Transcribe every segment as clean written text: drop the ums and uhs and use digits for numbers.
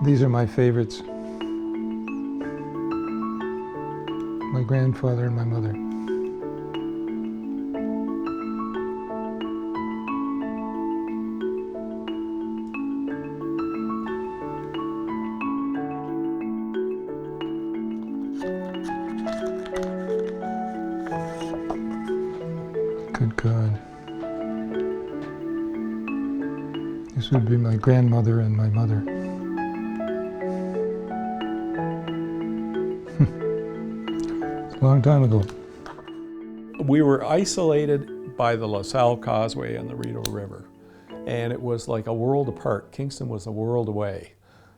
These are my favorites. My grandfather and my mother. Good God. This would be my grandmother and my mother. It's a long time ago. We were isolated by the LaSalle Causeway and the Rideau River, and it was like a world apart. Kingston was a world away.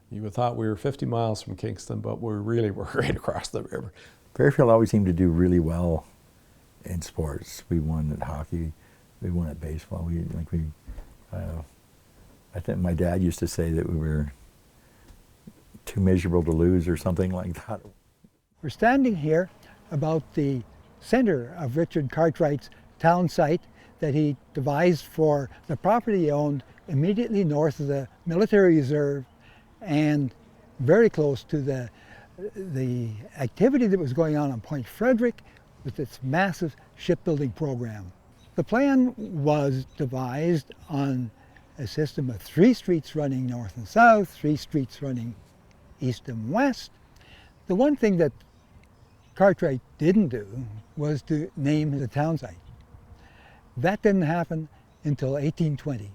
You would thought we were 50 miles from Kingston, but we really were right across the river. Barriefield always seemed to do really well in sports. We won at hockey, we won at baseball. I think my dad used to say that we were too miserable to lose or something like that. We're standing here about the center of Richard Cartwright's town site that he devised for the property he owned immediately north of the military reserve and very close to the activity that was going on Point Frederick with its massive shipbuilding program. The plan was devised on a system of 3 streets running north and south, 3 streets running east and west. The one thing that Cartwright didn't do was to name the town site. That didn't happen until 1820,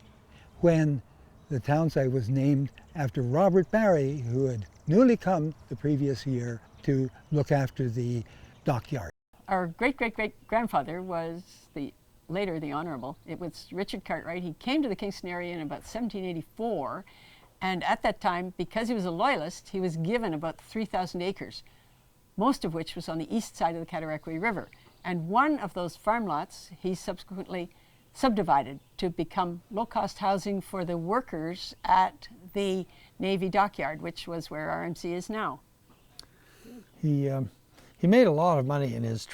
when the town site was named after Robert Barry, who had newly come the previous year to look after the dockyard. Our great-great-great-grandfather was later the Honorable. It was Richard Cartwright. He came to the Kingston area in about 1784, and at that time, because he was a loyalist, he was given about 3,000 acres, most of which was on the east side of the Cataraqui River. And one of those farm lots he subsequently subdivided to become low-cost housing for the workers at the Navy dockyard, which was where RMC is now. He made a lot of money in his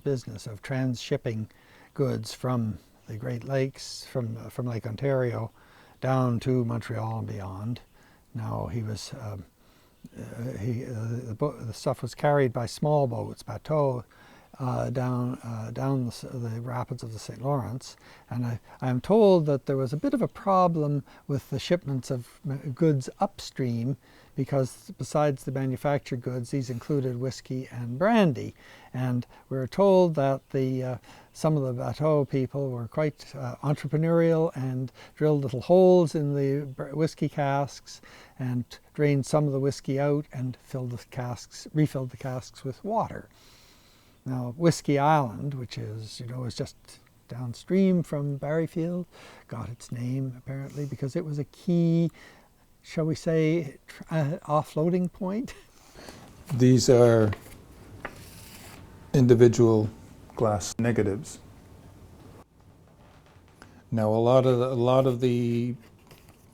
business of transshipping goods from the Great Lakes, from Lake Ontario, down to Montreal and beyond. Now the stuff was carried by small boats, bateaux, down the rapids of the St. Lawrence, and I am told that there was a bit of a problem with the shipments of goods upstream, because besides the manufactured goods, these included whiskey and brandy, and we were told that some of the bateau people were quite entrepreneurial and drilled little holes in the whiskey casks and drained some of the whiskey out and refilled the casks with water. Now, Whiskey Island, which is just downstream from Barriefield, got its name apparently because it was a key, shall we say, offloading point. These are individual glass negatives. Now, a lot of the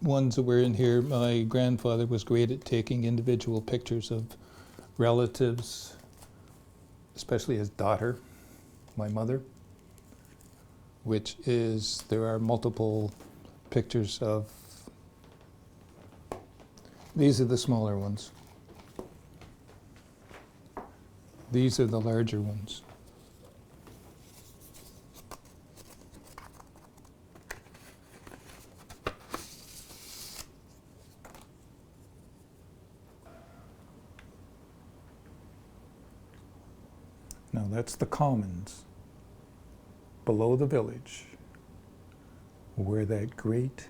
ones that were in here, my grandfather was great at taking individual pictures of relatives, especially his daughter, my mother, there are multiple pictures of, these are the smaller ones. These are the larger ones. Now that's the commons, below the village, where that great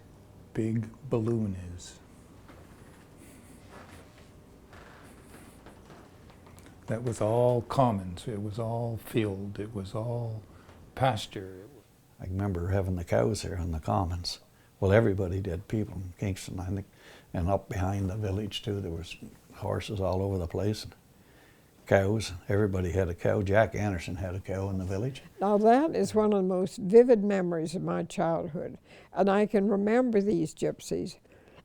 big balloon is. That was all commons, it was all field, it was all pasture. I remember having the cows there on the commons. Well, everybody did, people in Kingston, I think, and up behind the village too. There was horses all over the place. Cows, everybody had a cow. Jack Anderson had a cow in the village. Now that is one of the most vivid memories of my childhood, and I can remember these gypsies,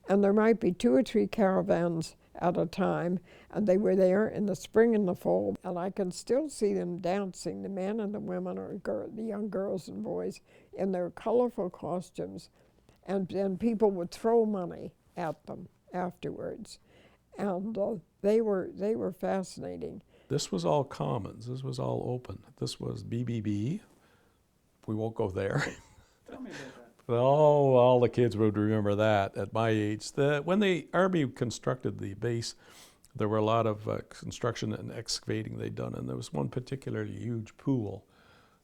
and there might be 2 or 3 caravans at a time, and they were there in the spring and the fall, and I can still see them dancing, the men and the women, or the young girls and boys, in their colorful costumes, and people would throw money at them afterwards. And they were fascinating. This was all commons. This was all open. This was BBB. We won't go there. Tell me about that. Oh, all the kids would remember that at my age. When the Army constructed the base, there were a lot of construction and excavating they'd done, and there was one particularly huge pool.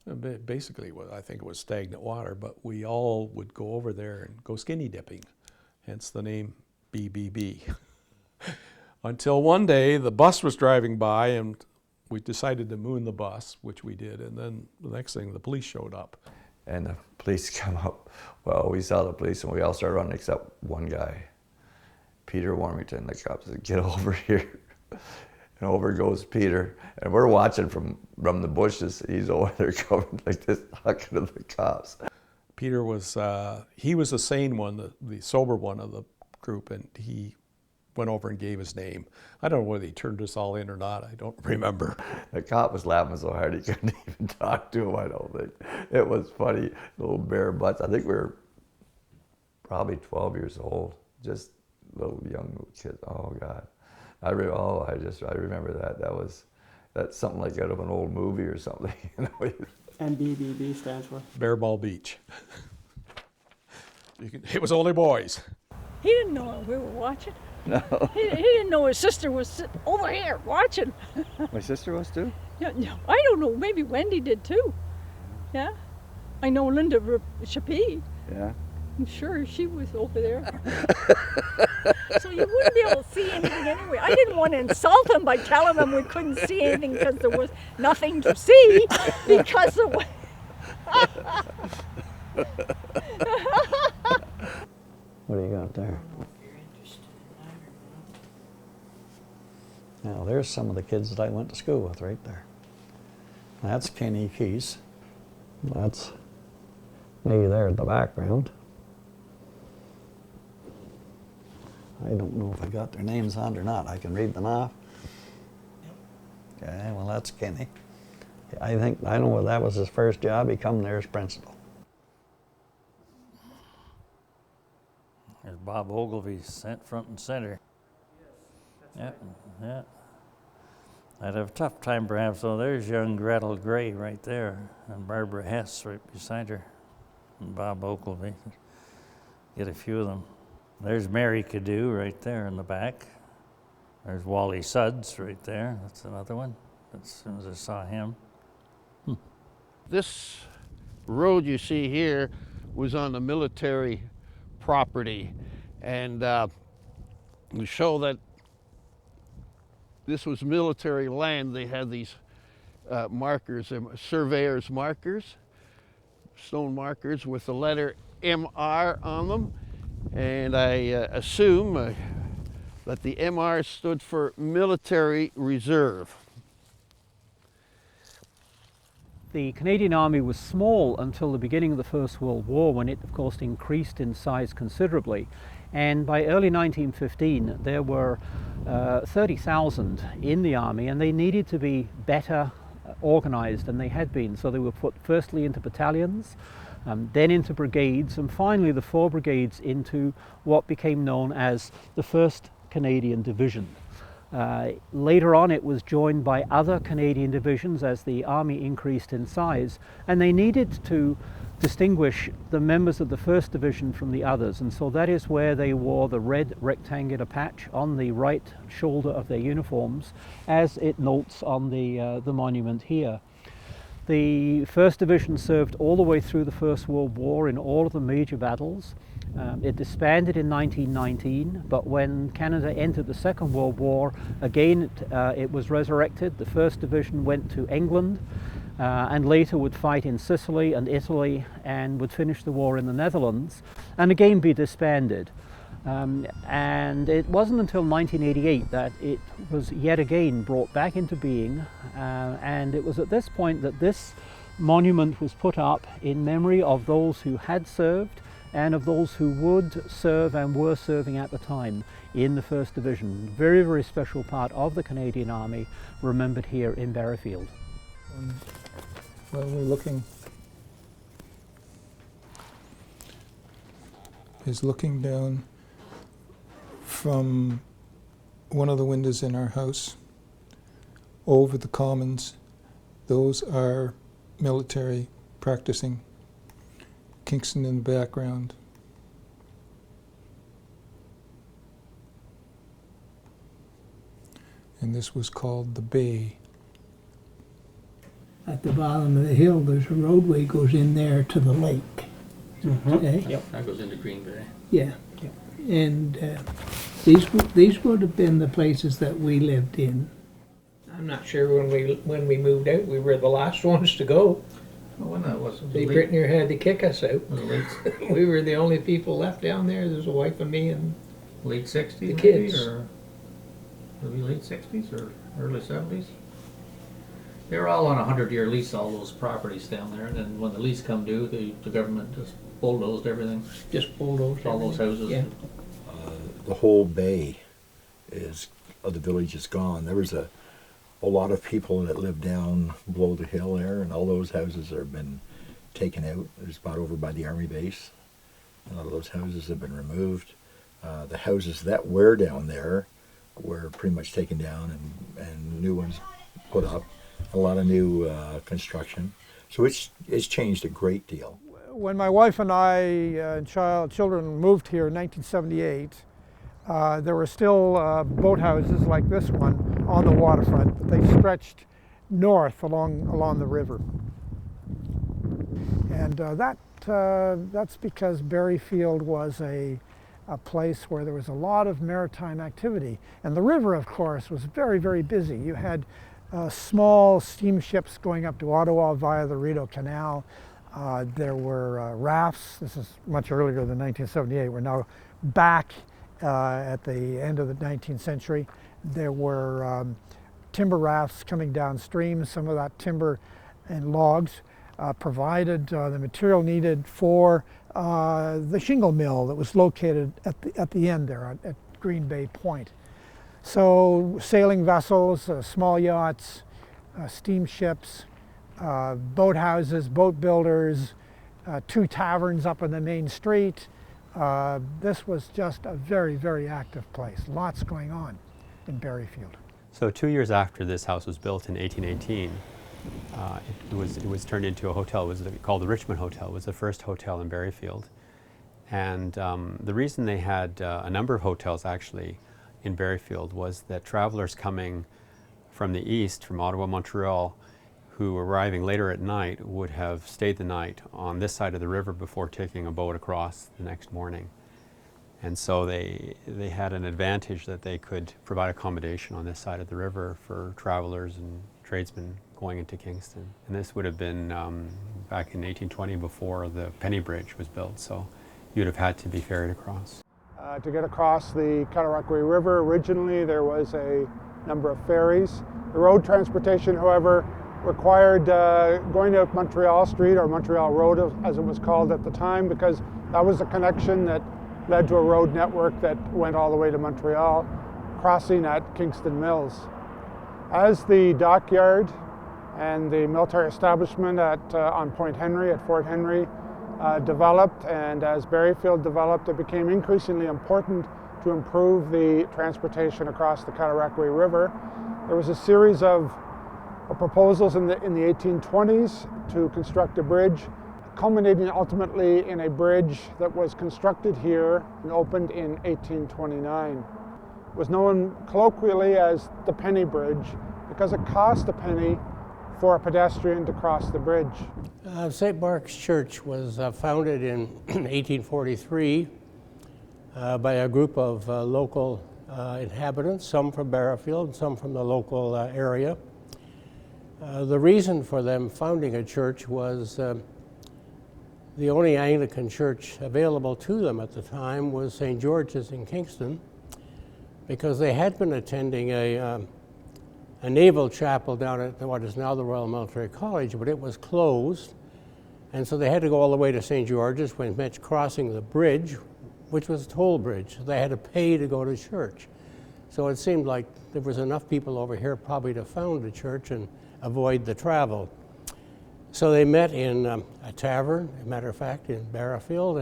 And basically, I think it was stagnant water, but we all would go over there and go skinny dipping, hence the name BBB. Until one day, the bus was driving by, and we decided to moon the bus, which we did, and then the next thing, the police showed up. And the police come up. Well, we saw the police and we all started running except one guy, Peter Warmington. The cop said, "Get over here." And over goes Peter. And we're watching from the bushes. He's over there coming like this, talking to the cops. Peter was, he was the sane one, the sober one of the group, and he went over and gave his name. I don't know whether he turned us all in or not. I don't remember. The cop was laughing so hard he couldn't even talk to him, I don't think. It was funny, little bare butts. I think we were probably 12 years old, just little young kids. Oh, God. I remember that. That's something like out of an old movie or something. You know? And BBB stands for? Bear Ball Beach. It was only boys. He didn't know we were watching. No. He didn't know his sister was sitting over here watching. My sister was too? Yeah, I don't know. Maybe Wendy did too. Yeah. I know Linda Chappie. Yeah. I'm sure she was over there. So you wouldn't be able to see anything anyway. I didn't want to insult him by telling him we couldn't see anything because there was nothing to see because of What do you got there? Now, there's some of the kids that I went to school with right there. That's Kenny Keys. That's me there in the background. I don't know if I got their names on or not. I can read them off. Okay, well, that's Kenny. I know that was his first job. He come there as principal. There's Bob Ogilvy sent front and center. Yeah, yeah. I'd have a tough time perhaps, though. There's young Gretel Gray right there, and Barbara Hess right beside her, and Bob Ogilvy. Get a few of them. There's Mary Cadieux right there in the back. There's Wally Suds right there. That's another one. As soon as I saw him. This road you see here was on the military property, and to show that this was military land, they had these markers, surveyor's markers, stone markers with the letter MR on them, and I assume that the MR stood for Military Reserve. The Canadian Army was small until the beginning of the First World War, when it of course increased in size considerably, and by early 1915 there were 30,000 in the Army, and they needed to be better organized than they had been. So they were put firstly into battalions, then into brigades, and finally the 4 brigades into what became known as the 1st Canadian Division. Later on it was joined by other Canadian divisions as the Army increased in size, and they needed to distinguish the members of the 1st Division from the others, and so that is where they wore the red rectangular patch on the right shoulder of their uniforms, as it notes on the monument here. The 1st Division served all the way through the First World War in all of the major battles. It disbanded in 1919, but when Canada entered the Second World War, again it was resurrected. The 1st Division went to England and later would fight in Sicily and Italy, and would finish the war in the Netherlands and again be disbanded. And it wasn't until 1988 that it was yet again brought back into being, and it was at this point that this monument was put up in memory of those who had served and of those who would serve and were serving at the time in the 1st Division. Very, very special part of the Canadian Army remembered here in Barriefield. Well, we're looking down from one of the windows in our house over the commons. Those are military practicing. Kingston in the background. And this was called the Bay. At the bottom of the hill, there's a roadway goes in there to the lake. Okay? Yep, that goes into Green Bay. Yeah. And these would have been the places that we lived in. I'm not sure when we moved out, we were the last ones to go. Well, when that was, They Brittner had to kick us out. We were the only people left down there. There's a wife and me and late 60s, the kids. maybe, or maybe late 60s or early 70s. They were all on a 100-year lease, all those properties down there, and then when the lease come due, the government just bulldozed everything. Just bulldozed all those houses. Yeah. The whole bay of the village is gone. There was a lot of people that lived down below the hill there, and all those houses have been taken out. There's bought over by the army base. A lot of those houses have been removed. The houses that were down there were pretty much taken down and new ones put up. A lot of new construction. So it's changed a great deal. When my wife and I and children moved here in 1978, there were still boathouses like this one on the waterfront, but they stretched north along the river. And that's because Barriefield was a place where there was a lot of maritime activity. And the river, of course, was very, very busy. You had small steamships going up to Ottawa via the Rideau Canal. There were rafts. This is much earlier than 1978. We're now back at the end of the 19th century. There were timber rafts coming downstream. Some of that timber and logs provided the material needed for the shingle mill that was located at the end there at Green Bay Point. So sailing vessels, small yachts, steamships, boathouses, boat builders, 2 taverns up on the main street. This was just a very, very active place. Lots going on in Barriefield. So 2 years after this house was built in 1818, it was turned into a hotel. It was called the Richmond Hotel. It was the first hotel in Barriefield. And the reason they had a number of hotels actually in Barriefield was that travelers coming from the east, from Ottawa, Montreal, who were arriving later at night would have stayed the night on this side of the river before taking a boat across the next morning. And so they had an advantage that they could provide accommodation on this side of the river for travelers and tradesmen going into Kingston. And this would have been back in 1820 before the Penny Bridge was built, so you'd have had to be ferried across. To get across the Cataraqui River, originally there was a number of ferries. The road transportation, however, required going to Montreal Street, or Montreal Road as it was called at the time, because that was a connection that led to a road network that went all the way to Montreal, crossing at Kingston Mills. As the dockyard and the military establishment on Point Henry, at Fort Henry, developed, and as Barriefield developed, it became increasingly important to improve the transportation across the Cataraqui River. There was a series of proposals in the 1820s to construct a bridge, culminating ultimately in a bridge that was constructed here and opened in 1829. It was known colloquially as the Penny Bridge because it cost a penny for a pedestrian to cross the bridge. St. Mark's Church was founded in 1843 by a group of local inhabitants, some from Barriefield and some from the local area. The reason for them founding a church was the only Anglican church available to them at the time was St. George's in Kingston, because they had been attending a naval chapel down at what is now the Royal Military College, but it was closed. And so they had to go all the way to St. George's, when it meant crossing the bridge, which was a toll bridge. So they had to pay to go to church. So it seemed like there was enough people over here probably to found a church and avoid the travel. So they met in a tavern, as a matter of fact, in Barriefield,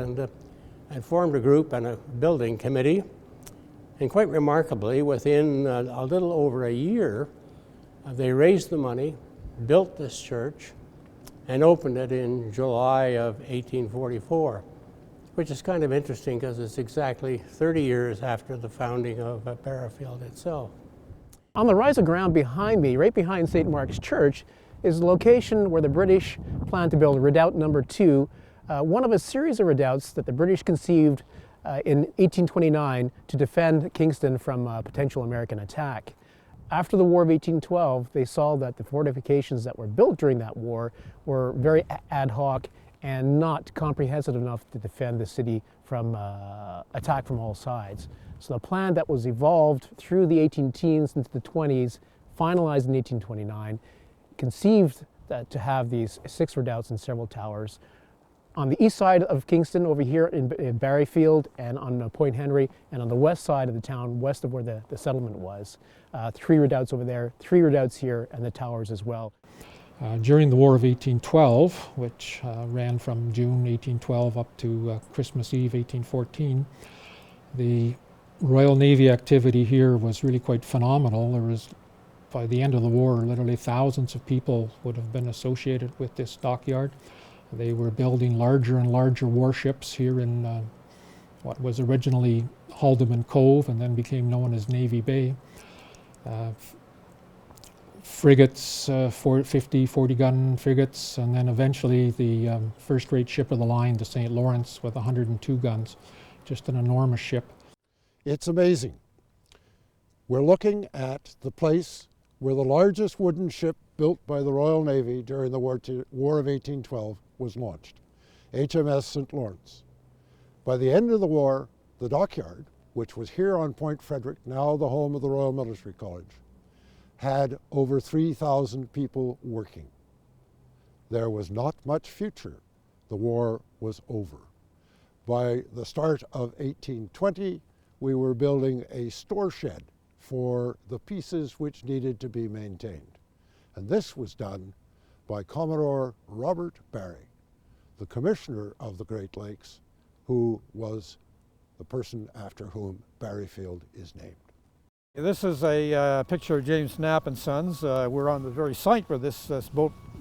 and formed a group and a building committee. And quite remarkably, within a little over a year, they raised the money, built this church, and opened it in July of 1844, which is kind of interesting because it's exactly 30 years after the founding of Barriefield itself. On the rise of ground behind me, right behind St. Mark's Church, is the location where the British planned to build Redoubt Number 2, one of a series of redoubts that the British conceived in 1829 to defend Kingston from potential American attack. After the War of 1812, they saw that the fortifications that were built during that war were very ad hoc and not comprehensive enough to defend the city from attack from all sides. So the plan that was evolved through the 18-teens into the 20s, finalized in 1829, conceived to have these 6 redoubts and several towers. On the east side of Kingston, over here in Barriefield, and on Point Henry, and on the west side of the town, west of where the settlement was. 3 redoubts over there, 3 redoubts here, and the towers as well. During the War of 1812, which ran from June 1812 up to Christmas Eve 1814, the Royal Navy activity here was really quite phenomenal. There was, by the end of the war, literally thousands of people would have been associated with this dockyard. They were building larger and larger warships here in what was originally Haldeman Cove and then became known as Navy Bay. Frigates, 50, 40-gun frigates, and then eventually the first-rate ship of the line, the St. Lawrence, with 102 guns. Just an enormous ship. It's amazing. We're looking at the place where the largest wooden ship built by the Royal Navy during the War of 1812 was launched, HMS St. Lawrence. By the end of the war, the dockyard, which was here on Point Frederick, now the home of the Royal Military College, had over 3,000 people working. There was not much future. The war was over. By the start of 1820, we were building a store shed for the pieces which needed to be maintained. And this was done by Commodore Robert Barry, the Commissioner of the Great Lakes, who was the person after whom Barriefield is named. This is a picture of James Knapp and Sons. We're on the very site where this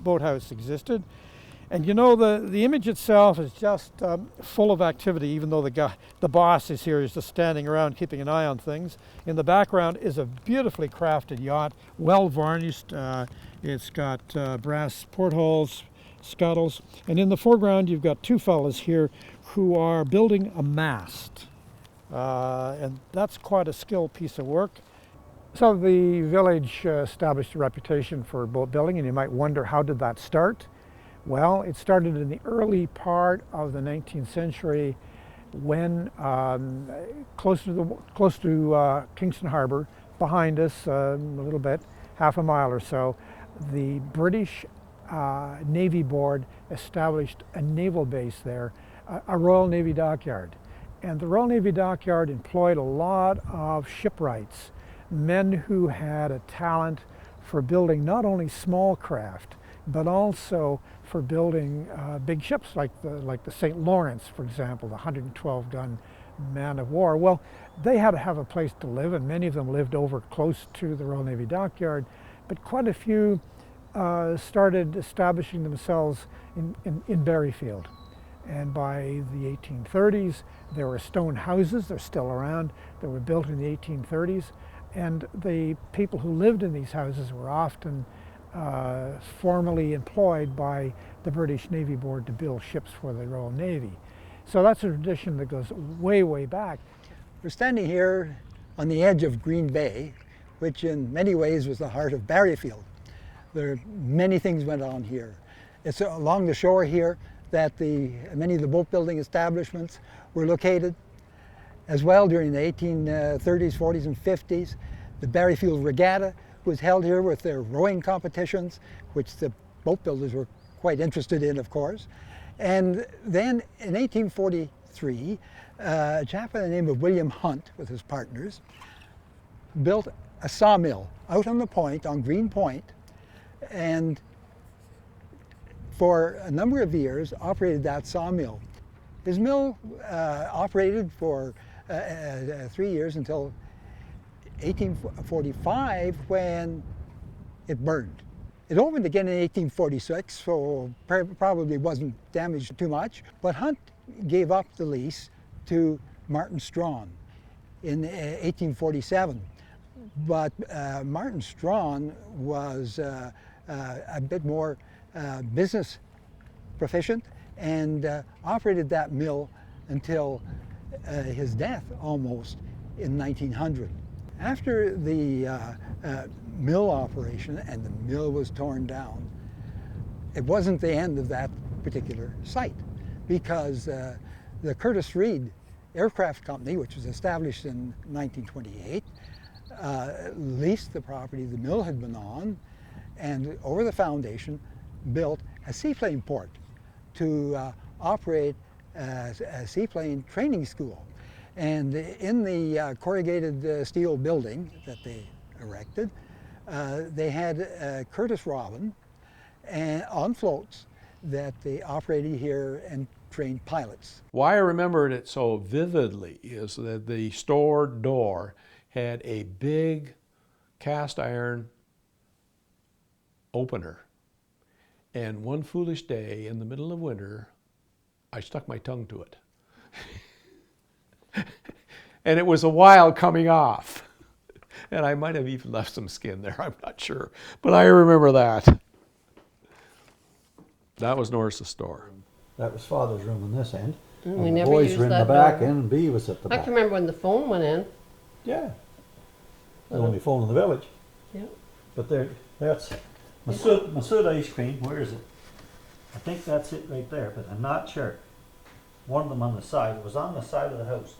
boathouse existed. And you know, the image itself is just full of activity, even though the boss is here, is just standing around keeping an eye on things. In the background is a beautifully crafted yacht, well varnished. It's got brass portholes, scuttles. And in the foreground, you've got 2 fellas here who are building a mast. And that's quite a skilled piece of work. So the village established a reputation for boat building, and you might wonder, how did that start? Well, it started in the early part of the 19th century when close to Kingston Harbor, behind us a little bit, half a mile or so, the British Navy Board established a naval base there, a Royal Navy dockyard. And the Royal Navy dockyard employed a lot of shipwrights, men who had a talent for building not only small craft, but also for building big ships like the St. Lawrence, for example, the 112-gun man of war. Well, they had to have a place to live, and many of them lived over close to the Royal Navy dockyard, but quite a few started establishing themselves in Barriefield. And by the 1830s, there were stone houses, they're still around, that were built in the 1830s, and the people who lived in these houses were often formally employed by the British Navy Board to build ships for the Royal Navy. So that's a tradition that goes way, way back. We're standing here on the edge of Green Bay, which in many ways was the heart of Barriefield. There are many things went on here. It's along the shore here that many of the boat building establishments were located. As well, during the 1830s, 40s, and 50s, the Barriefield Regatta was held here with their rowing competitions, which the boat builders were quite interested in, of course. And then in 1843, a chap by the name of William Hunt, with his partners, built a sawmill out on the point, on Green Point, and for a number of years operated that sawmill. His mill operated for 3 years until 1845 when it burned. It opened again in 1846, so probably wasn't damaged too much, but Hunt gave up the lease to Martin Strawn in 1847. But Martin Strawn was a bit more business proficient and operated that mill until his death almost in 1900. After the mill operation and the mill was torn down, it wasn't the end of that particular site, because the Curtis Reed Aircraft Company, which was established in 1928, leased the property the mill had been on, and over the foundation built a seaplane port to operate a seaplane training school. And in the corrugated steel building that they erected, they had Curtis Robin on floats that they operated here and trained pilots. Why I remembered it so vividly is that the store door had a big cast iron opener. And one foolish day in the middle of winter, I stuck my tongue to it. And it was a while coming off. And I might have even left some skin there, I'm not sure. But I remember that. That was Norris's store. That was Father's room on this end. We And the never boys used were in the that back door. end and B was at the I back. can remember when the phone went in. Yeah. The only phone in the village. Yeah. But there, that's Masood ice cream. Where is it? I think that's it right there, but I'm not sure. One of them on the side. It was on the side of the house.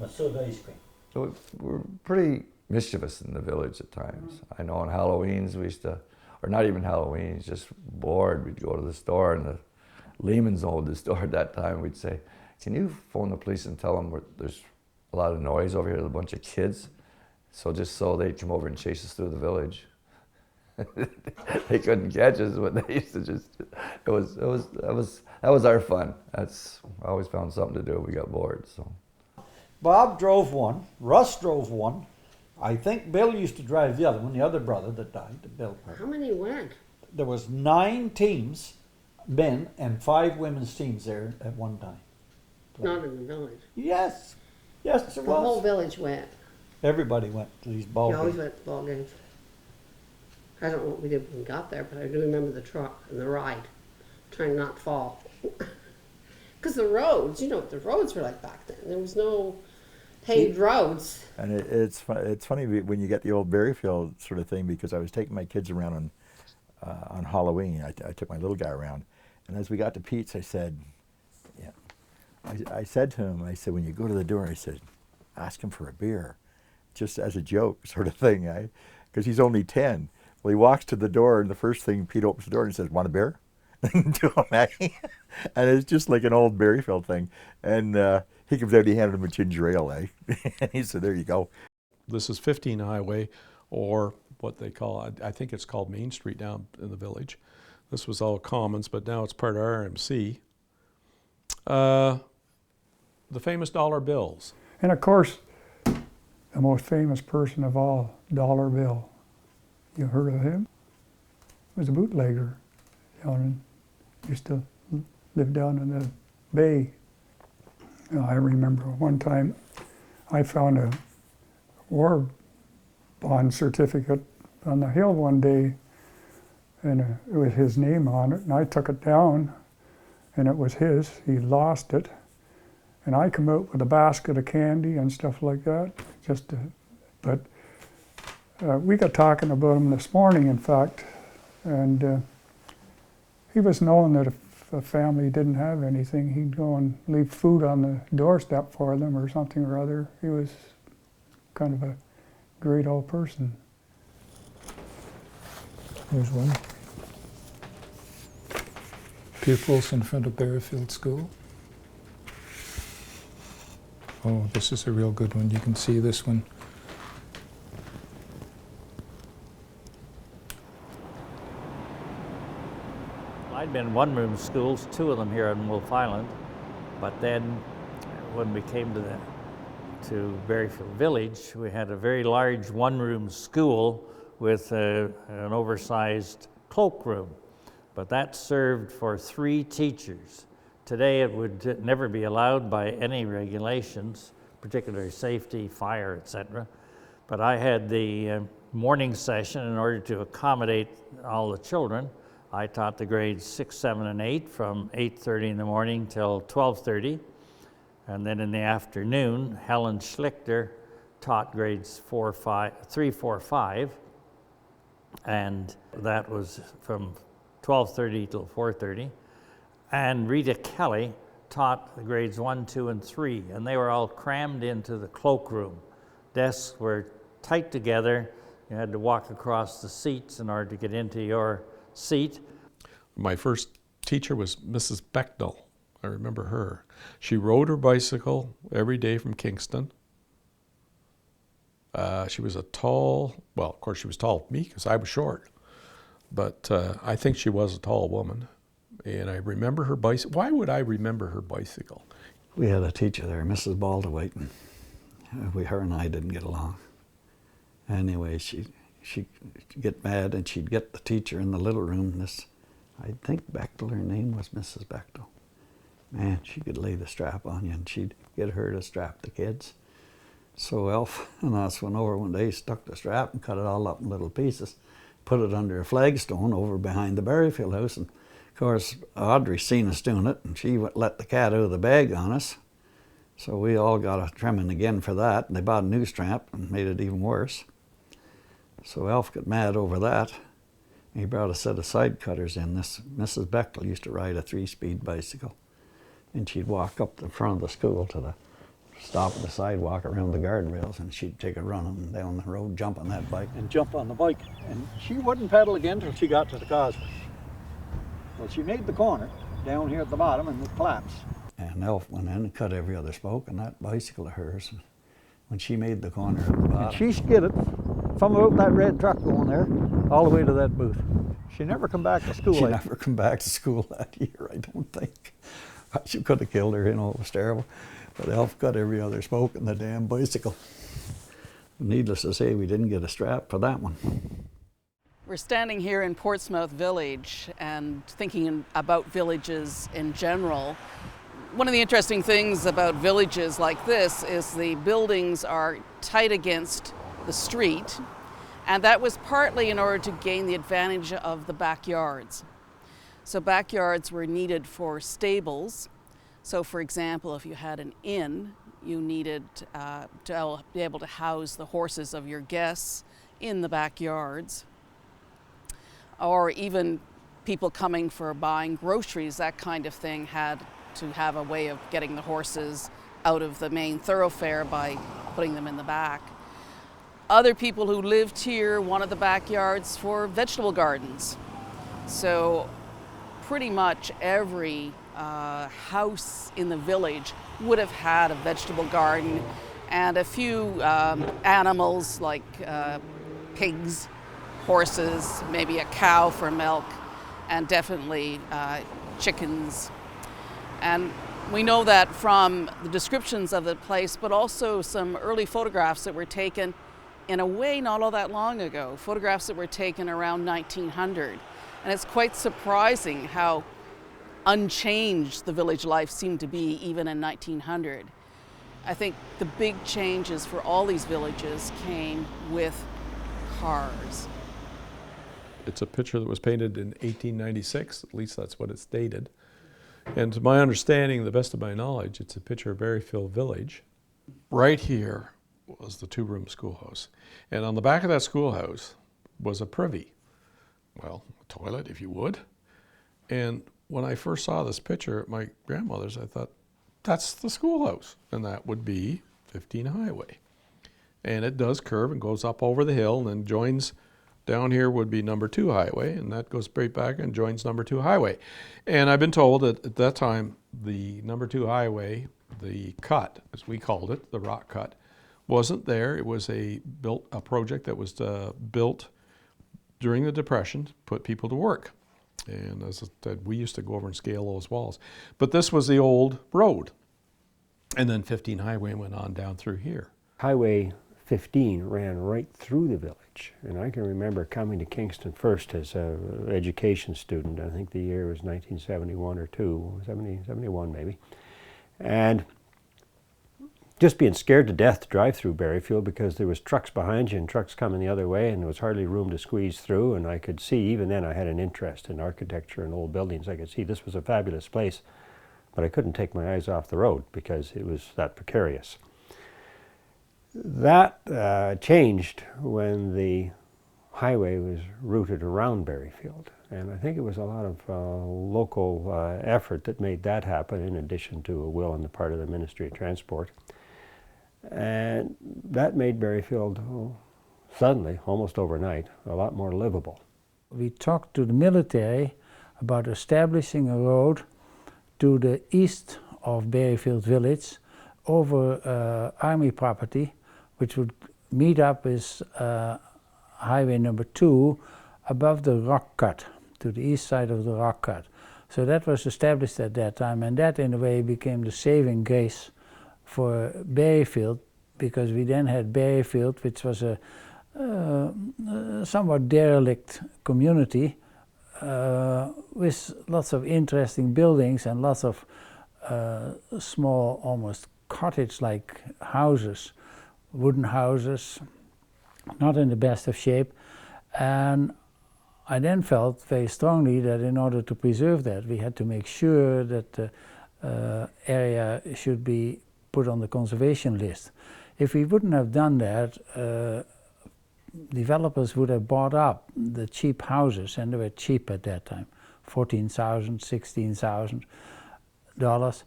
Masood ice cream. So we're pretty mischievous in the village at times. I know on Halloweens we used to, or not even Halloweens, just bored, we'd go to the store, and the Lehmans owned the store at that time. We'd say, can you phone the police and tell them there's a lot of noise over here, there's a bunch of kids? So just so they'd come over and chase us through the village. They couldn't catch us, but they used to just, that was our fun. I always found something to do if we got bored, so. Bob drove one. Russ drove one. I think Bill used to drive the other one, the other brother that died, Bill. How many went? There was 9 teams, men, and 5 women's teams there at one time. Not in the village. Yes. Yes, there The was. whole village went. Everybody went to these ball We always games. went to ball games. I don't know what we did when we got there, but I do remember the truck and the ride, trying not to fall. Because the roads, you know what the roads were like back then. There was no paved roads. And it's funny when you get the old Barriefield sort of thing, because I was taking my kids around on Halloween. I took my little guy around, and as we got to Pete's, I said, yeah, I said to him, I said, when you go to the door, I said, ask him for a beer, just as a joke sort of thing, because he's only 10. Well, he walks to the door, and the first thing, Pete opens the door and he says, want a beer? To him, and it's just like an old Barriefield thing. And he comes out, he handed him a ginger ale, and he said, there you go. This is 15 Highway, or what they call, I think it's called Main Street down in the village. This was all commons, but now it's part of RMC. The famous dollar bills. And of course, the most famous person of all, Dollar Bill. You heard of him? He was a bootlegger. Used to live down in the bay. I remember one time I found a war bond certificate on the hill one day, and it was his name on it, and I took it down, and it was his. He lost it, and I come out with a basket of candy and stuff like that, but we got talking about him this morning, in fact, and he was known that if a family didn't have anything, he'd go and leave food on the doorstep for them or something or other. He was kind of a great old person. Here's one. Pupils in front of Barriefield School. Oh, this is a real good one. You can see this one. I'd been one-room schools, 2 of them here on Wolf Island, but then when we came to the to Barriefield Village, we had a very large one-room school with an oversized cloakroom, but that served for 3 teachers. Today it would never be allowed by any regulations, particularly safety, fire, etc. But I had the morning session in order to accommodate all the children. I taught the grades 6, 7, and 8 from 8:30 in the morning till 12:30. And then in the afternoon, Helen Schlichter taught grades 3, 4, 5. And that was from 12:30 till 4:30. And Rita Kelly taught the grades 1, 2, and 3. And they were all crammed into the cloakroom. Desks were tight together. You had to walk across the seats in order to get into your seat. My first teacher was Mrs. Becknell. I remember her. She rode her bicycle every day from Kingston. She was a tall, well, of course she was tall to me because I was short, but I think she was a tall woman. And I remember her bicycle. Why would I remember her bicycle? We had a teacher there, Mrs. Baldwin. Her and I didn't get along. Anyway, she'd get mad and she'd get the teacher in the little room. I think Bechtel, her name was Mrs. Bechtel. Man, she could lay the strap on you, and she'd get her to strap the kids. So Elf and us went over one day, stuck the strap and cut it all up in little pieces, put it under a flagstone over behind the Barriefield house. And of course, Audrey seen us doing it, and she let the cat out of the bag on us. So we all got a trimming again for that, and they bought a new strap and made it even worse. So Elf got mad over that. He brought a set of side cutters in. This Mrs. Bechtel used to ride a 3-speed bicycle. And she'd walk up the front of the school to the stop at the sidewalk around the guardrails, and she'd take a run and down the road, jump on that bike. And jump on the bike. And she wouldn't pedal again until she got to the causeway. Well, she made the corner down here at the bottom, and it collapsed. And Elf went in and cut every other spoke on that bicycle of hers. And when she made the corner at the bottom, and she skidded from about that red truck going there all the way to that booth. She never come back to school. She never come back to school that year, I don't think. She could have killed her, you know, it was terrible. But Elf cut every other spoke in the damn bicycle. Needless to say, we didn't get a strap for that one. We're standing here in Portsmouth Village and thinking about villages in general. One of the interesting things about villages like this is the buildings are tight against the street, and that was partly in order to gain the advantage of the backyards. So backyards were needed for stables. So for example, if you had an inn, you needed to be able to house the horses of your guests in the backyards. Or even people coming for buying groceries, that kind of thing, had to have a way of getting the horses out of the main thoroughfare by putting them in the back. Other people who lived here wanted the backyards for vegetable gardens. So pretty much every house in the village would have had a vegetable garden and a few animals like pigs, horses, maybe a cow for milk, and definitely chickens. And we know that from the descriptions of the place, but also some early photographs that were taken in a way not all that long ago, photographs that were taken around 1900. And it's quite surprising how unchanged the village life seemed to be even in 1900. I think the big changes for all these villages came with cars. It's a picture that was painted in 1896, at least that's what it's dated. And to my understanding, the best of my knowledge, it's a picture of Barriefield Village. Right here was the 2-room schoolhouse. And on the back of that schoolhouse was a privy. Well, a toilet, if you would. And when I first saw this picture at my grandmother's, I thought, that's the schoolhouse. And that would be 15 Highway. And it does curve and goes up over the hill and then joins. Down here would be number 2 Highway, and that goes straight back and joins number 2 Highway. And I've been told that at that time, the number 2 Highway, the cut, as we called it, the rock cut, wasn't there. It was a project that was built during the Depression to put people to work. And as I said, we used to go over and scale those walls. But this was the old road. And then 15 Highway went on down through here. Highway 15 ran right through the village, and I can remember coming to Kingston first as an education student. I think the year was 1971 or 71 maybe, and just being scared to death to drive through Barriefield because there was trucks behind you and trucks coming the other way, and there was hardly room to squeeze through. And I could see, even then I had an interest in architecture and old buildings. I could see this was a fabulous place, but I couldn't take my eyes off the road because it was that precarious. That changed when the highway was routed around Barriefield, and I think it was a lot of local effort that made that happen, in addition to a will on the part of the Ministry of Transport. And that made Barriefield suddenly, almost overnight, a lot more livable. We talked to the military about establishing a road to the east of Barriefield village over army property, which would meet up with highway number 2 above the rock cut, to the east side of the rock cut. So that was established at that time, and that in a way became the saving grace for Barriefield, because we then had Barriefield, which was a somewhat derelict community with lots of interesting buildings and lots of small, almost cottage-like houses, wooden houses, not in the best of shape. And I then felt very strongly that in order to preserve that, we had to make sure that the area should be put on the conservation list. If we wouldn't have done that, developers would have bought up the cheap houses, and they were cheap at that time, $14,000, $16,000.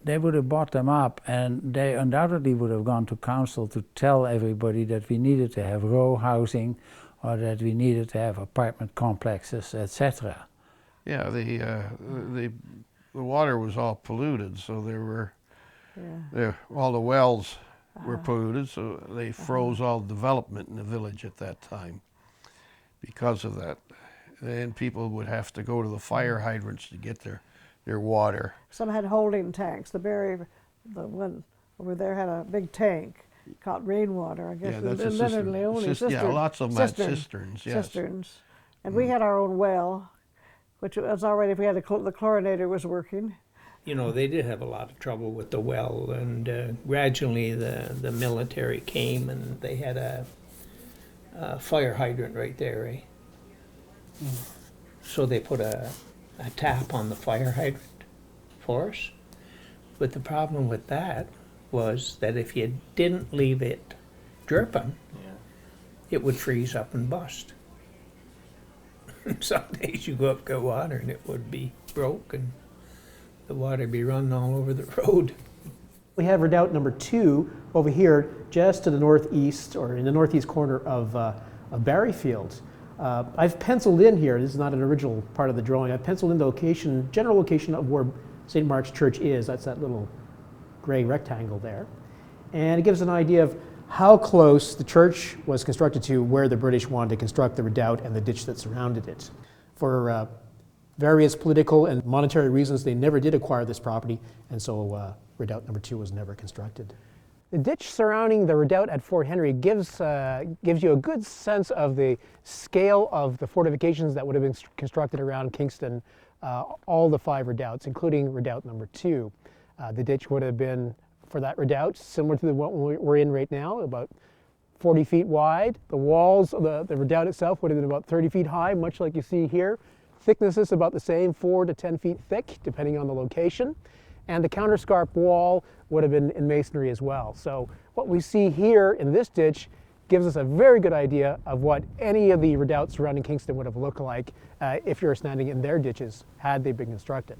They would have bought them up, and they undoubtedly would have gone to council to tell everybody that we needed to have row housing, or that we needed to have apartment complexes, etc. Yeah, the water was all polluted, so all the wells were polluted, so they froze all development in the village at that time because of that. And people would have to go to the fire hydrants to get their water. Some had holding tanks. The one over there had a big tank called rainwater, I guess. Yeah, that's a cistern. Yeah, lots of them had cisterns, yes. Cisterns. And we had our own well, which was already, if we had the chlorinator was working. You know, they did have a lot of trouble with the well, and gradually the military came and they had a fire hydrant right there, eh? So they put a tap on the fire hydrant for us. But the problem with that was that if you didn't leave it dripping, it would freeze up and bust. Some days you go up, get water, and it would be broke, and the water would be running all over the road. We have redoubt number 2 over here, just to the northeast, or in the northeast corner of Barriefield. I've penciled in here, this is not an original part of the drawing, I've penciled in the location, general location of where St. Mark's Church is. That's that little gray rectangle there. And it gives an idea of how close the church was constructed to where the British wanted to construct the redoubt and the ditch that surrounded it. For various political and monetary reasons, they never did acquire this property, and so redoubt number 2 was never constructed. The ditch surrounding the redoubt at Fort Henry gives you a good sense of the scale of the fortifications that would have been constructed around Kingston, all the 5 redoubts, including redoubt number 2. The ditch would have been, for that redoubt, similar to the one we're in right now, about 40 feet wide. The walls of the redoubt itself would have been about 30 feet high, much like you see here. Thickness is about the same, 4 to 10 feet thick, depending on the location. And the counterscarp wall would have been in masonry as well. So what we see here in this ditch gives us a very good idea of what any of the redoubts surrounding Kingston would have looked like if you're standing in their ditches, had they been constructed.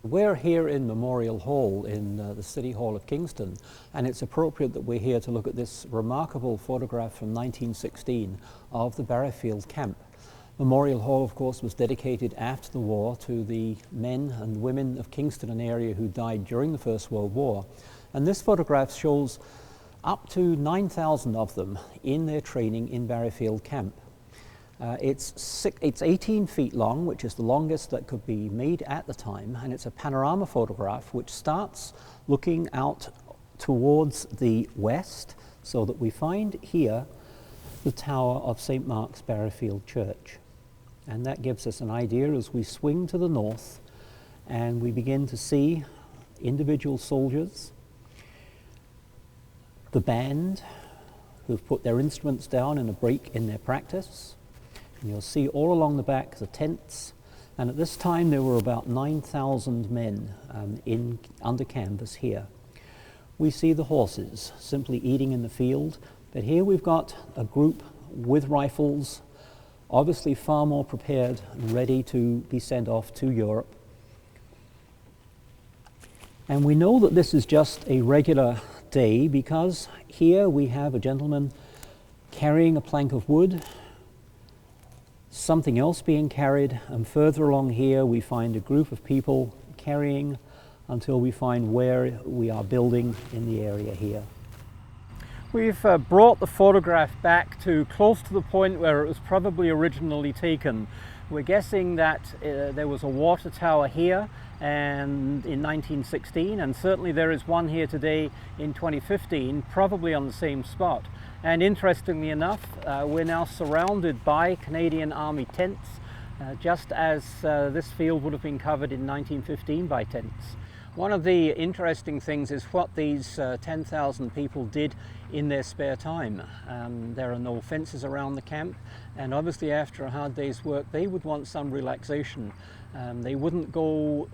We're here in Memorial Hall in the City Hall of Kingston, and it's appropriate that we're here to look at this remarkable photograph from 1916 of the Barriefield camp. Memorial Hall, of course, was dedicated after the war to the men and women of Kingston and area who died during the First World War. And this photograph shows up to 9,000 of them in their training in Barriefield camp. It's 18 feet long, which is the longest that could be made at the time, and it's a panorama photograph which starts looking out towards the west, so that we find here the tower of St. Mark's Barriefield Church. And that gives us an idea as we swing to the north and we begin to see individual soldiers, the band who've put their instruments down in a break in their practice. And you'll see all along the back the tents, and at this time there were about 9,000 men under canvas here. We see the horses simply eating in the field, but here we've got a group with rifles, obviously far more prepared and ready to be sent off to Europe. And we know that this is just a regular day because here we have a gentleman carrying a plank of wood, something else being carried, and further along here we find a group of people carrying until we find where we are building in the area here. We've brought the photograph back to close to the point where it was probably originally taken. We're guessing that there was a water tower here and in 1916, and certainly there is one here today in 2015, probably on the same spot. And interestingly enough, we're now surrounded by Canadian Army tents, just as this field would have been covered in 1915 by tents. One of the interesting things is what these 10,000 people did in their spare time. There are no fences around the camp, and obviously after a hard day's work they would want some relaxation. They wouldn't go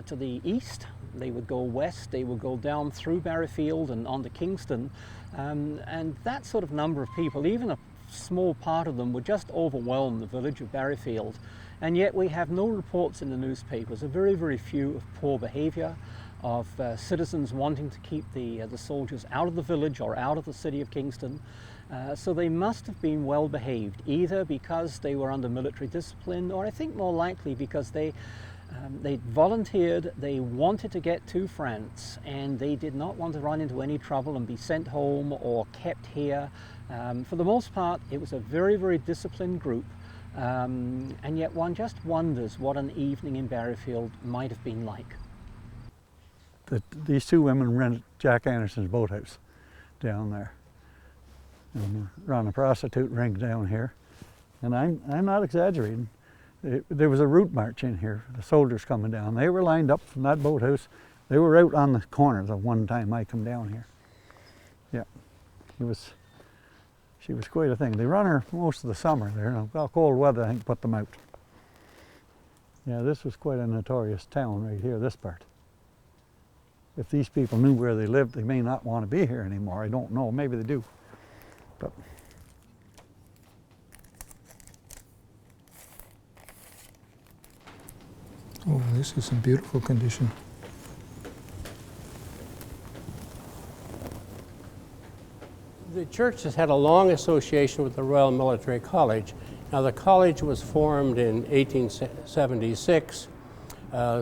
to the east, they would go west, they would go down through Barriefield and on to Kingston, and that sort of number of people, even a small part of them, would just overwhelm the village of Barriefield. And yet we have no reports in the newspapers, a very, very few of poor behaviour, of citizens wanting to keep the soldiers out of the village or out of the city of Kingston. So they must have been well behaved, either because they were under military discipline, or I think more likely because they volunteered, they wanted to get to France, and they did not want to run into any trouble and be sent home or kept here. For the most part, it was a very, very disciplined group. And yet one just wonders what an evening in Barriefield might have been like. These two women rented Jack Anderson's boathouse down there. And run a prostitute ring down here. And I'm not exaggerating. There was a route march in here, the soldiers coming down. They were lined up from that boathouse. They were out on the corner the one time I come down here. Yeah, she was quite a thing. They run her most of the summer there. Well, cold weather, I think, put them out. Yeah, this was quite a notorious town right here, this part. If these people knew where they lived, they may not want to be here anymore. I don't know, maybe they do. But oh, this is in beautiful condition. The church has had a long association with the Royal Military College. Now, the college was formed in 1876,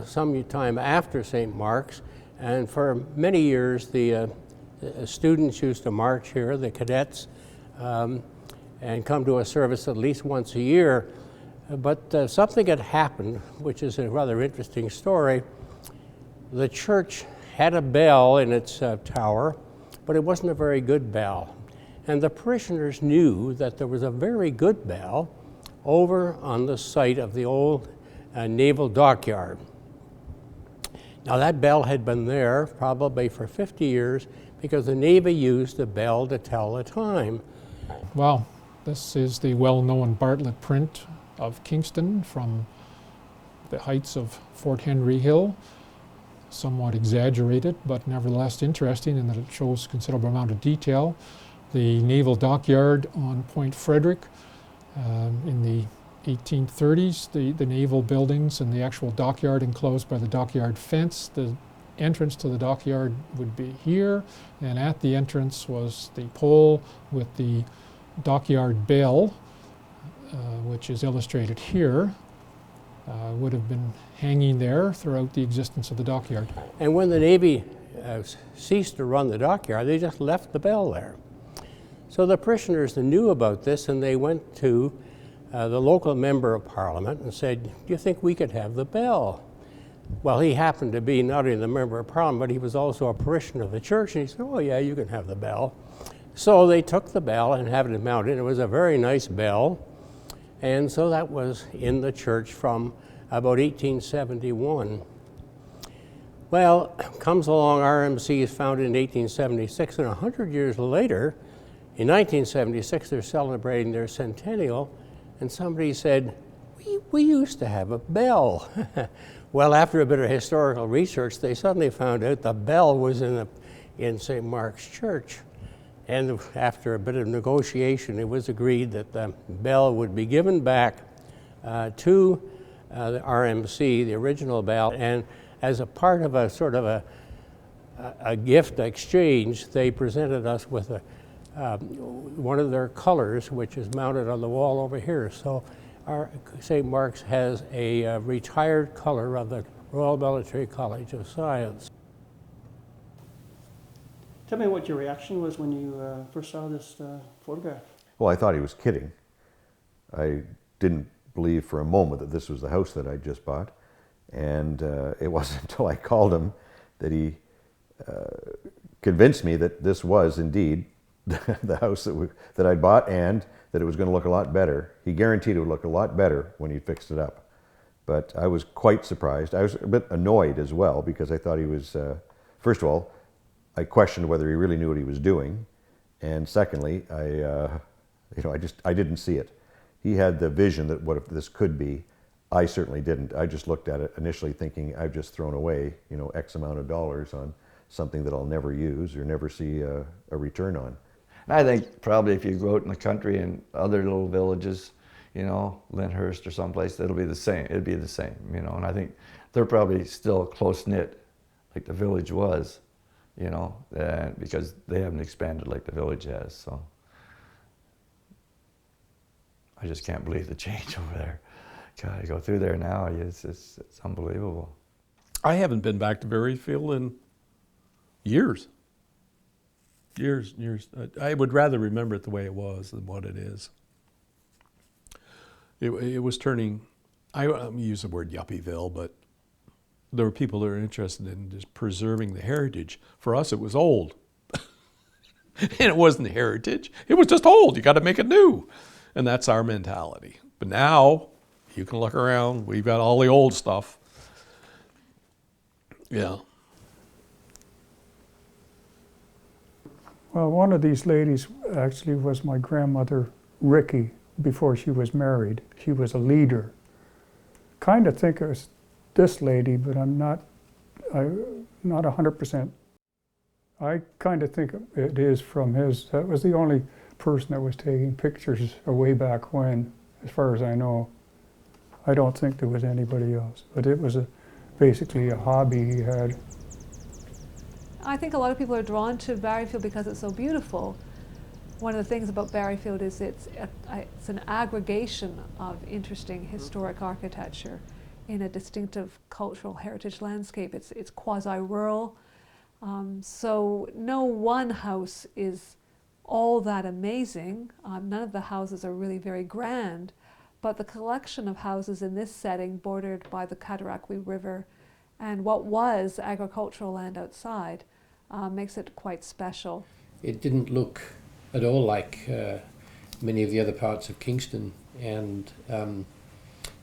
some time after St. Mark's, and for many years the students used to march here, the cadets, and come to a service at least once a year. But something had happened, which is a rather interesting story. The church had a bell in its tower, but it wasn't a very good bell. And the parishioners knew that there was a very good bell over on the site of the old naval dockyard. Now, that bell had been there probably for 50 years because the Navy used the bell to tell the time. Well, this is the well-known Bartlett print of Kingston from the heights of Fort Henry Hill. Somewhat exaggerated, but nevertheless interesting in that it shows considerable amount of detail. The naval dockyard on Point Frederick in the 1830s, the naval buildings and the actual dockyard enclosed by the dockyard fence. The entrance to the dockyard would be here, and at the entrance was the pole with the dockyard bell, which is illustrated here. Would have been hanging there throughout the existence of the dockyard. And when the Navy ceased to run the dockyard, they just left the bell there. So the parishioners knew about this, and they went to the local member of parliament and said, do you think we could have the bell? Well, he happened to be not only the member of parliament, but he was also a parishioner of the church, and he said, oh yeah, you can have the bell. So they took the bell and had it mounted. It was a very nice bell, and so that was in the church from about 1871. Well, comes along, RMC is founded in 1876, and 100 years later, in 1976, they're celebrating their centennial, and somebody said, we used to have a bell. Well, after a bit of historical research, they suddenly found out the bell was in St. Mark's Church. And after a bit of negotiation, it was agreed that the bell would be given back to the RMC, the original bell, and as a part of a sort of a gift exchange, they presented us with one of their colors, which is mounted on the wall over here. So our St. Mark's has a retired color of the Royal Military College of Science. Tell me what your reaction was when you first saw this photograph. Well, I thought he was kidding. I didn't believe for a moment that this was the house that I just bought. And it wasn't until I called him that he convinced me that this was indeed the house that I'd bought, and that it was going to look a lot better. He guaranteed it would look a lot better when he fixed it up. But I was quite surprised. I was a bit annoyed as well, because I thought he was, first of all, I questioned whether he really knew what he was doing. And secondly, I didn't see it. He had the vision that what if this could be. I certainly didn't. I just looked at it initially thinking I've just thrown away, X amount of dollars on something that I'll never use or never see a return on. I think probably if you go out in the country and other little villages, Lyndhurst or someplace, it'll be the same. It'd be the same, and I think they're probably still close-knit like the village was, because they haven't expanded like the village has, so. I just can't believe the change over there. God, I go through there now, it's unbelievable. I haven't been back to Barriefield in years. Years. I would rather remember it the way it was than what it is. It was turning, I use the word yuppieville, but there were people that were interested in just preserving the heritage. For us, it was old. And it wasn't heritage, it was just old. You got to make it new. And that's our mentality. But now, you can look around, we've got all the old stuff. Yeah. Well, one of these ladies actually was my grandmother, Ricky, before she was married. She was a leader. Kind of think it was this lady, but I'm not 100%. I kind of think it is from his. That was the only person that was taking pictures way back when, as far as I know. I don't think there was anybody else, but it was basically a hobby he had. I think a lot of people are drawn to Barriefield because it's so beautiful. One of the things about Barriefield is it's an aggregation of interesting historic architecture in a distinctive cultural heritage landscape. It's quasi-rural, so no one house is all that amazing. None of the houses are really very grand, but the collection of houses in this setting, bordered by the Cataraqui River and what was agricultural land outside, makes it quite special. It didn't look at all like many of the other parts of Kingston, and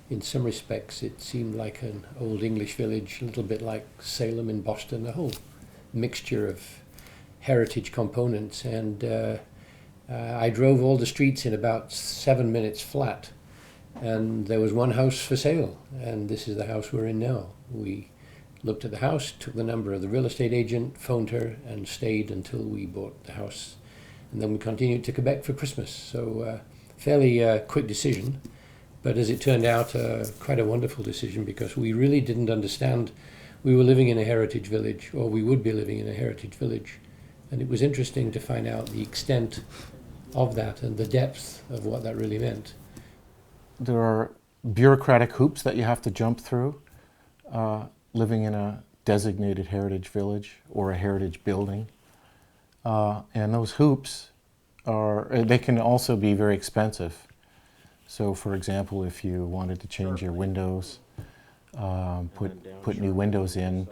in some respects it seemed like an old English village, a little bit like Salem in Boston, a whole mixture of heritage components. And I drove all the streets in about 7 minutes flat, and there was one house for sale, and this is the house we're in now. We looked at the house, took the number of the real estate agent, phoned her, and stayed until we bought the house. And then we continued to Quebec for Christmas. So fairly quick decision, but as it turned out, quite a wonderful decision, because we really didn't understand we were living in a heritage village, or we would be living in a heritage village. And it was interesting to find out the extent of that and the depth of what that really meant. There are bureaucratic hoops that you have to jump through living in a designated heritage village or a heritage building. And those hoops they can also be very expensive. So for example, if you wanted to change your windows, put new windows in,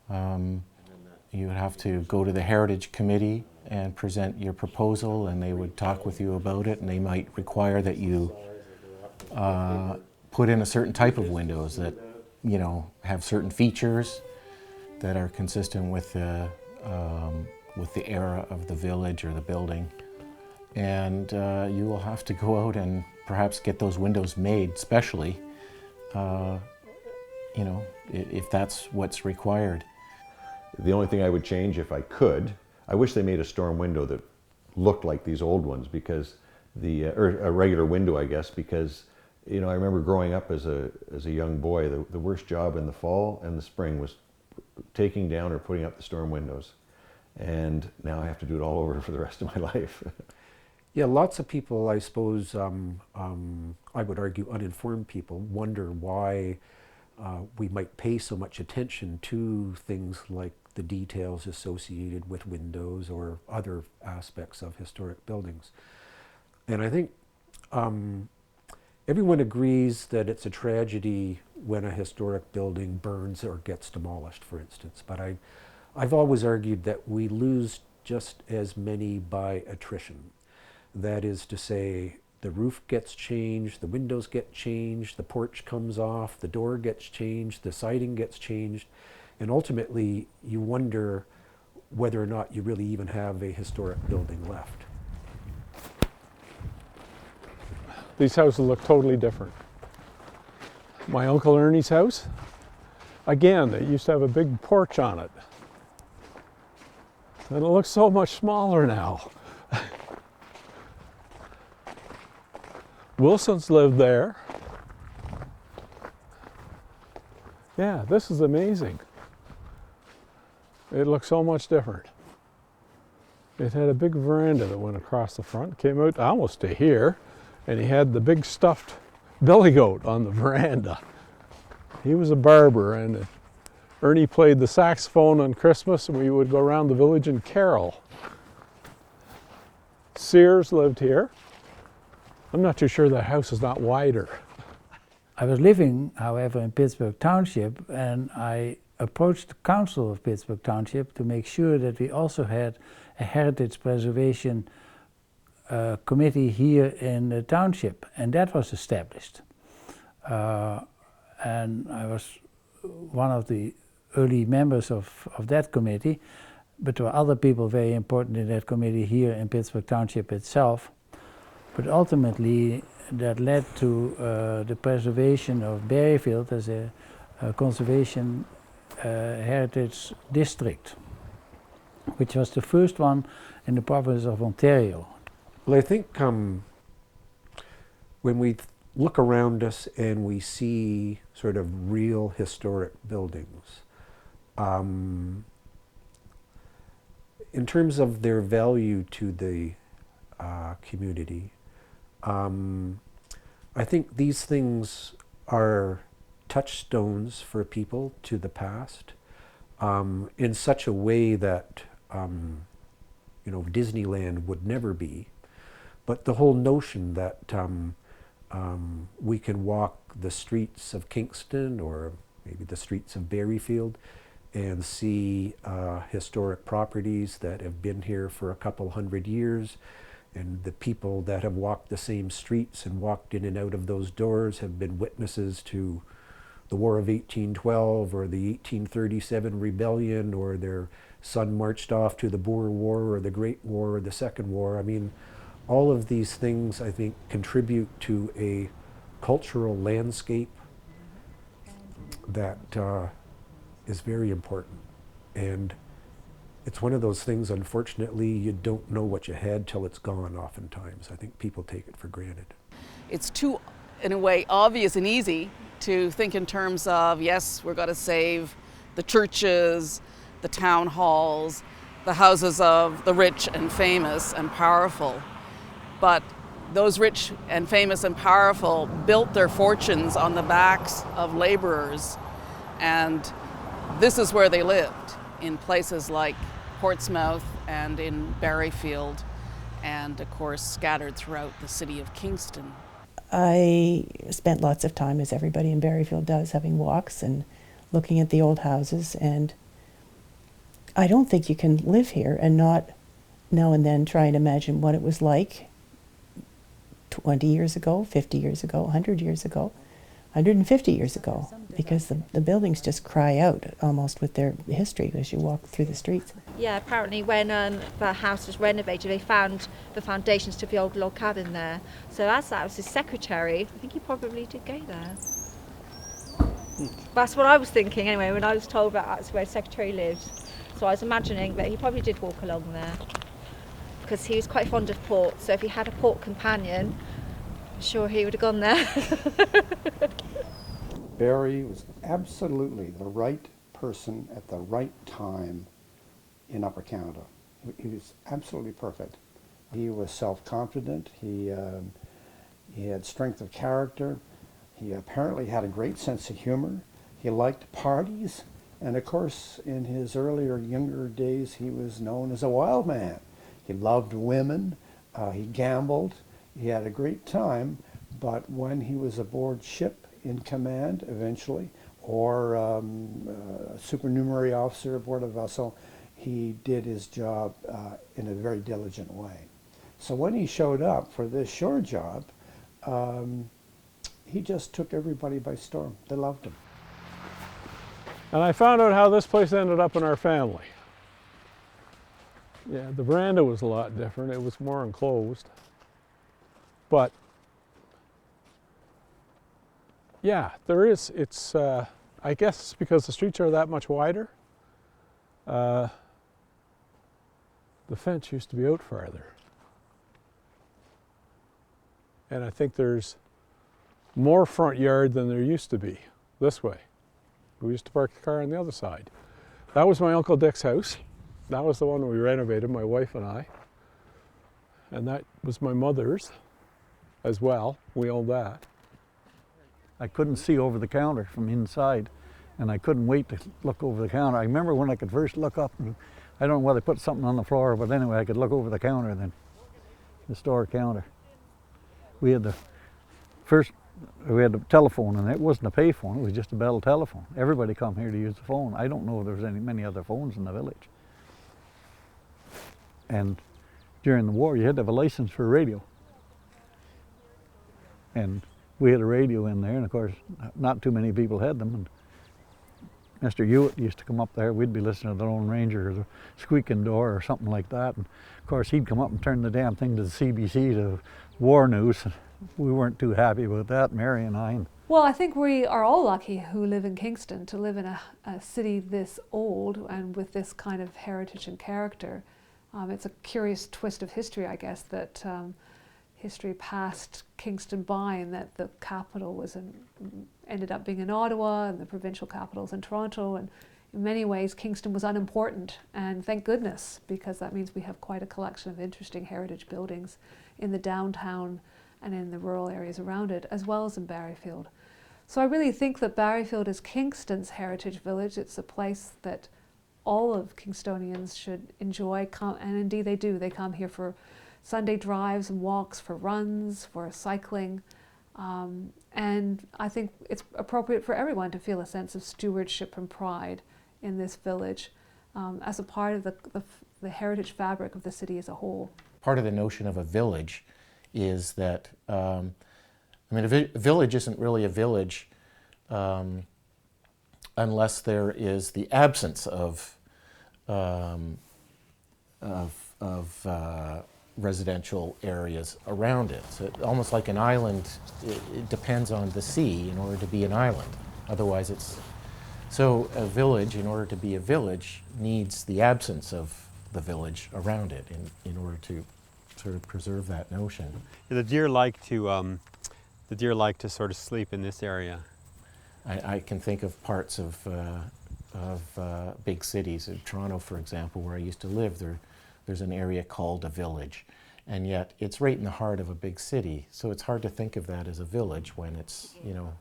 you would have to go to the Heritage Committee and present your proposal, and they would talk with you about it, and they might require that you put in a certain type of windows that, you know, have certain features that are consistent with the era of the village or the building. And you will have to go out and perhaps get those windows made specially, you know, if that's what's required. The only thing I would change if I could, I wish they made a storm window that looked like these old ones, because or a regular window, I guess, because, you know, I remember growing up as a young boy, the worst job in the fall and the spring was taking down or putting up the storm windows. And now I have to do it all over for the rest of my life. Yeah, lots of people, I suppose, I would argue uninformed people, wonder why we might pay so much attention to things like the details associated with windows or other aspects of historic buildings. And I think everyone agrees that it's a tragedy when a historic building burns or gets demolished, for instance. But I've always argued that we lose just as many by attrition. That is to say, the roof gets changed, the windows get changed, the porch comes off, the door gets changed, the siding gets changed, and ultimately you wonder whether or not you really even have a historic building left. These houses look totally different. My Uncle Ernie's house, again, it used to have a big porch on it. And it looks so much smaller now. Wilson's lived there. Yeah, this is amazing. It looks so much different. It had a big veranda that went across the front, came out almost to here, and he had the big stuffed billy goat on the veranda. He was a barber, and Ernie played the saxophone on Christmas, and we would go around the village and carol. Sears lived here. I'm not too sure the house is not wider. I was living, however, in Pittsburgh Township, and I approached the council of Pittsburgh Township to make sure that we also had a heritage preservation committee here in the township, and that was established. And I was one of the early members of that committee, but there were other people very important in that committee here in Pittsburgh Township itself. But ultimately, that led to the preservation of Barriefield as a conservation heritage district, which was the first one in the province of Ontario. Well, I think when we look around us and we see sort of real historic buildings, in terms of their value to the community, I think these things are touchstones for people to the past in such a way that you know, Disneyland would never be. But the whole notion that we can walk the streets of Kingston or maybe the streets of Barriefield and see historic properties that have been here for a couple hundred years, and the people that have walked the same streets and walked in and out of those doors have been witnesses to the War of 1812 or the 1837 Rebellion, or their son marched off to the Boer War or the Great War or the Second War. I mean, all of these things, I think, contribute to a cultural landscape that is very important. And it's one of those things, unfortunately, you don't know what you had till it's gone oftentimes. I think people take it for granted. It's too, in a way, obvious and easy to think in terms of, yes, we're going to save the churches, the town halls, the houses of the rich and famous and powerful. But those rich and famous and powerful built their fortunes on the backs of laborers, and this is where they lived, in places like Portsmouth and in Barriefield, and of course scattered throughout the city of Kingston. I spent lots of time, as everybody in Barriefield does, having walks and looking at the old houses, and I don't think you can live here and not now and then try and imagine what it was like 20 years ago, 50 years ago, 100 years ago, 150 years ago, because the buildings just cry out almost with their history as you walk through the streets. Yeah, apparently when the house was renovated, they found the foundations to the old log cabin there. So as that was his secretary, I think he probably did go there. That's what I was thinking anyway when I was told that that's where his secretary lives. So I was imagining that he probably did walk along there because he was quite fond of port. So if he had a port companion, I'm sure he would have gone there. Barry was absolutely the right person at the right time in Upper Canada. He was absolutely perfect. He was self-confident. He had strength of character. He apparently had a great sense of humor. He liked parties. And of course, in his earlier, younger days, he was known as a wild man. He loved women. He gambled. He had a great time. But when he was aboard ship in command eventually, or a supernumerary officer aboard a vessel, he did his job in a very diligent way. So when he showed up for this shore job, he just took everybody by storm. They loved him. And I found out how this place ended up in our family. Yeah, the veranda was a lot different. It was more enclosed. But yeah, there is, it's, I guess because the streets are that much wider, the fence used to be out farther. And I think there's more front yard than there used to be this way. We used to park the car on the other side. That was my Uncle Dick's house. That was the one we renovated, my wife and I. And that was my mother's as well. We owned that. I couldn't see over the counter from inside, and I couldn't wait to look over the counter. I remember when I could first look up, and I don't know whether they put something on the floor, but anyway, I could look over the counter then, the store counter. We had the telephone, and it wasn't a pay phone, it was just a Bell telephone. Everybody come here to use the phone. I don't know if there was many other phones in the village. And during the war, you had to have a license for a radio. And we had a radio in there, and of course, not too many people had them. And Mr. Hewitt used to come up there. We'd be listening to the Lone Ranger or the Squeaking Door or something like that. And of course, he'd come up and turn the damn thing to the CBC, to war news. We weren't too happy with that, Mary and I. Well, I think we are all lucky who live in Kingston to live in a city this old and with this kind of heritage and character. It's a curious twist of history, I guess, that history passed Kingston by, and that the capital was ended up being in Ottawa and the provincial capital's in Toronto, and in many ways Kingston was unimportant, and thank goodness, because that means we have quite a collection of interesting heritage buildings in the downtown and in the rural areas around it, as well as in Barriefield. So I really think that Barriefield is Kingston's heritage village. It's a place that all of Kingstonians should enjoy, and indeed they do. They come here for Sunday drives and walks, for runs, for cycling. And I think it's appropriate for everyone to feel a sense of stewardship and pride in this village as a part of the heritage fabric of the city as a whole. Part of the notion of a village is that, I mean, a village isn't really a village unless there is the absence of residential areas around it. So almost like an island, it depends on the sea in order to be an island. Otherwise it's, so a village, in order to be a village, needs the absence of the village around it in order to sort of preserve that notion. The deer like to sort of sleep in this area. I can think of parts of big cities. In Toronto, for example, where I used to live, there's an area called a village, and yet it's right in the heart of a big city. So it's hard to think of that as a village when it's, you know,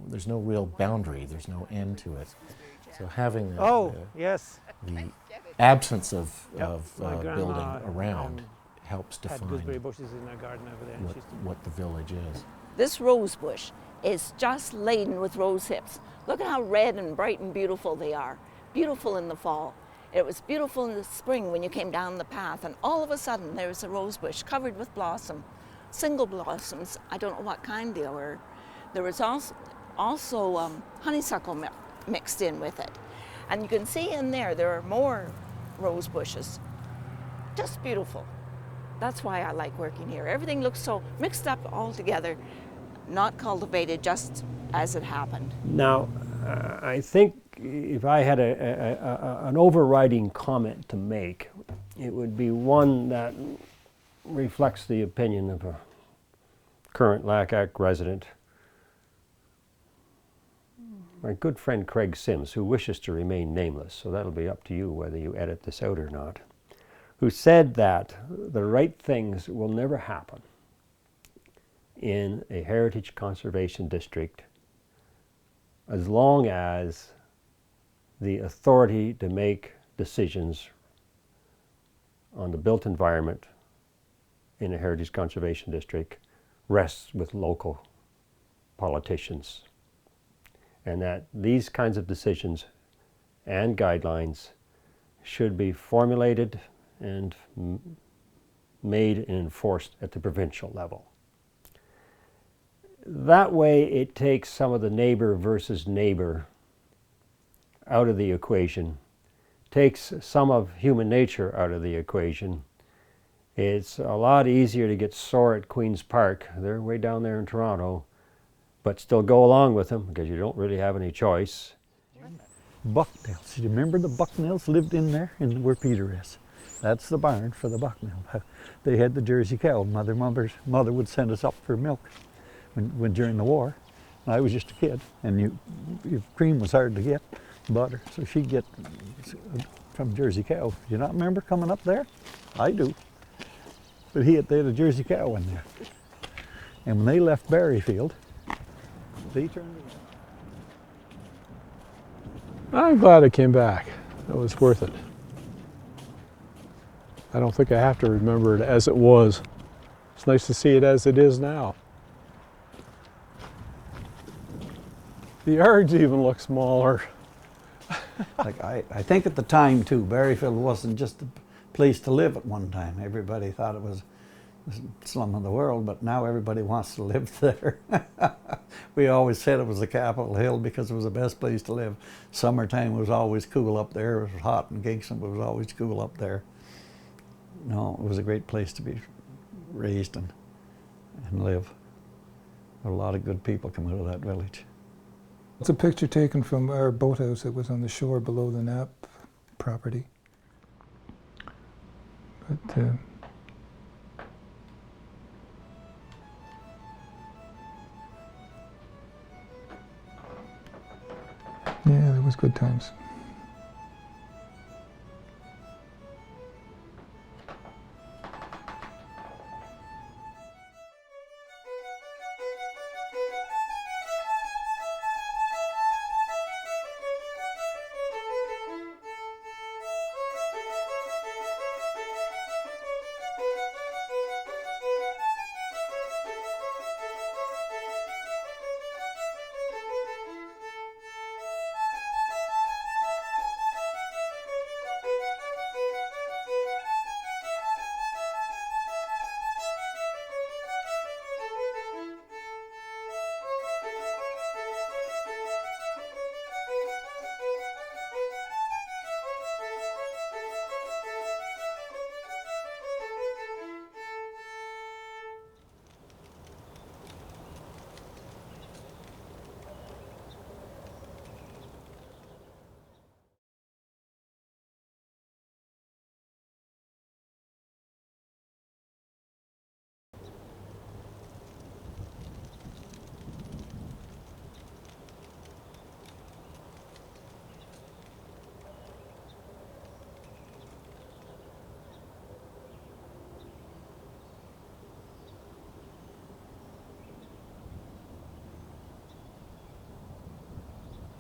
there's no real boundary, there's no end to it. So having the absence of building around helps define gooseberry bushes in our garden over there. what the village is. This rose bush is just laden with rose hips. Look at how red and bright and beautiful they are. Beautiful in the fall. It was beautiful in the spring when you came down the path, and all of a sudden there was a rose bush covered with blossom. Single blossoms, I don't know what kind they were. There was also honeysuckle mixed in with it. And you can see in there are more rose bushes. Just beautiful. That's why I like working here. Everything looks so mixed up all together, not cultivated just as it happened. Now, I think if I had an overriding comment to make, it would be one that reflects the opinion of a current Lac resident, my good friend Craig Sims, who wishes to remain nameless, so that'll be up to you whether you edit this out or not, who said that the right things will never happen in a heritage conservation district as long as the authority to make decisions on the built environment in a heritage conservation district rests with local politicians, and that these kinds of decisions and guidelines should be formulated and made and enforced at the provincial level. That way it takes some of the neighbor versus neighbor out of the equation, takes some of human nature out of the equation. It's a lot easier to get sore at Queen's Park, they're way down there in Toronto, but still go along with them because you don't really have any choice. Bucknails. You remember the Bucknails lived in there and where Peter is? That's the barn for the Bucknail. They had the Jersey cow. Mother would send us up for milk when during the war. I was just a kid, and cream was hard to get, butter, so she'd get from Jersey cow. Do you not remember coming up there? I do. But they had a Jersey cow in there. And when they left Barriefield, they turned around. I'm glad I came back. It was worth it. I don't think I have to remember it as it was. It's nice to see it as it is now. The yards even look smaller. Like I think at the time too, Barriefield wasn't just a place to live at one time. Everybody thought it was the slum of the world, but now everybody wants to live there. We always said it was the Capitol Hill because it was the best place to live. Summertime was always cool up there. It was hot in Kingston, but it was always cool up there. No, it was a great place to be raised and live. A lot of good people come out of that village. It's a picture taken from our boathouse that was on the shore below the Knapp property. But yeah, there was good times.